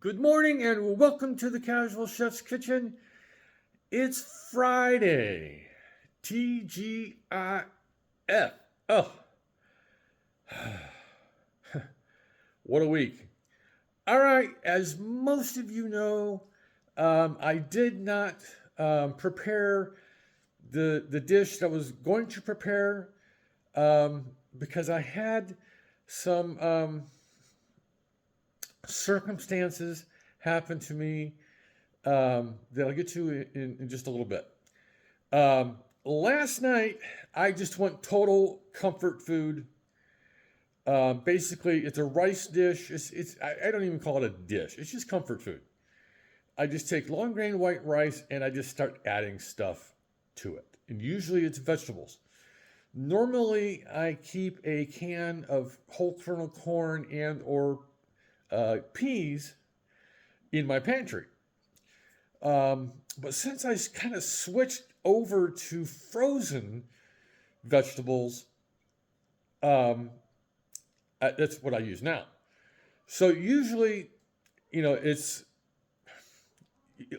Good morning and welcome to the Casual Chef's Kitchen. It's Friday. TGIF. Oh, what a week. All right, as most of you know, I did not prepare the dish that I was going to prepare because I had some circumstances happen to me that I'll get to in just a little bit. Last night, I just went total comfort food. Basically, it's a rice dish. I don't even call it a dish. It's just comfort food. I just take long grain white rice and I just start adding stuff to it. And usually it's vegetables. Normally, I keep a can of whole kernel corn and or peas in my pantry. But since I kind of switched over to frozen vegetables, that's what I use now. So usually, it's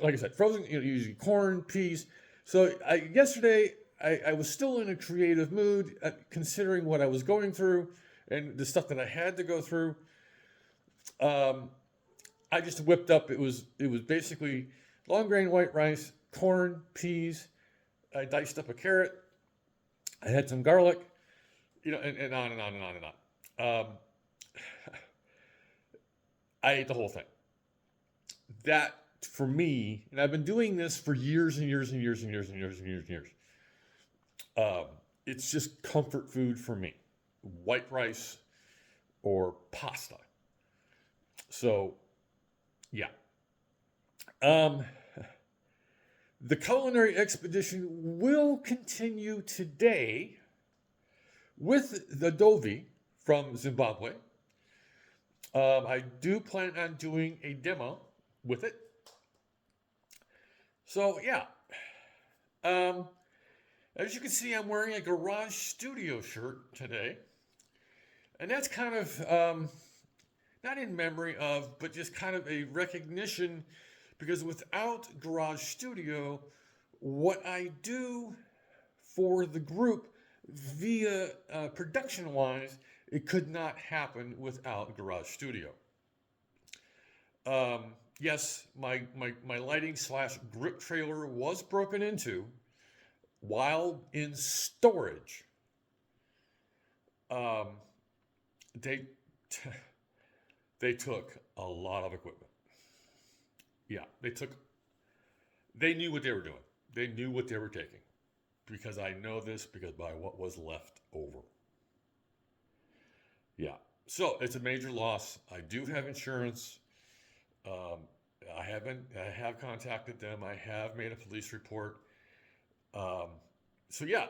like I said, frozen. Usually corn, peas. So yesterday, I was still in a creative mood, considering what I was going through and the stuff that I had to go through. I just whipped up. It was basically long grain white rice, corn, peas. I diced up a carrot. I had some garlic, and on and on and on and on. I ate the whole thing. That for me, and I've been doing this for years and years and years and years and years and years and years. It's just comfort food for me. White rice or pasta. So, yeah. The culinary expedition will continue today with the Dovi from Zimbabwe. I do plan on doing a demo with it. So, yeah. As you can see, I'm wearing a Garage Studio shirt today. And that's kind of, not in memory of, but just kind of a recognition, because without Garage Studio, what I do for the group via production-wise, it could not happen without Garage Studio. Yes, my lighting / grip trailer was broken into while in storage. They took a lot of equipment. Yeah, they knew what they were doing. They knew what they were taking. Because I know this because by what was left over. Yeah, so it's a major loss. I do have insurance. I have contacted them. I have made a police report. So yeah,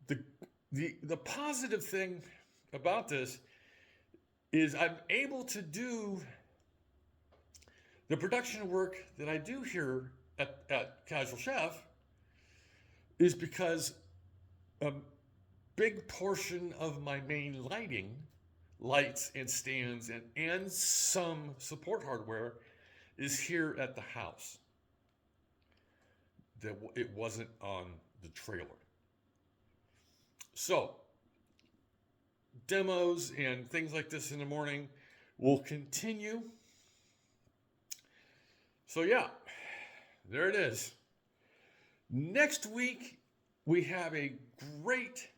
the positive thing about this is I'm able to do the production work that I do here at Casual Chef is because a big portion of my main lighting, lights and stands and some support hardware is here at the house. It wasn't on the trailer. So, demos and things like this in the morning will continue. So yeah, there it is. Next week, we have a great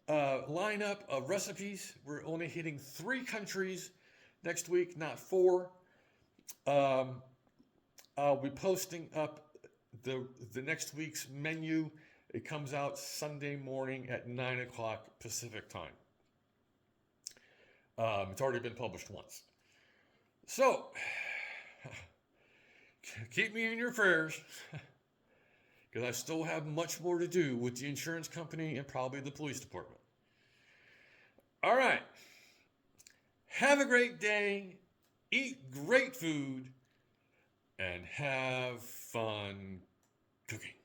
lineup of recipes. We're only hitting 3 countries next week, not 4. I'll be posting up the next week's menu. It comes out Sunday morning at 9 o'clock Pacific time. It's already been published once. So, keep me in your prayers, because I still have much more to do with the insurance company and probably the police department. All right. Have a great day, eat great food, and have fun cooking.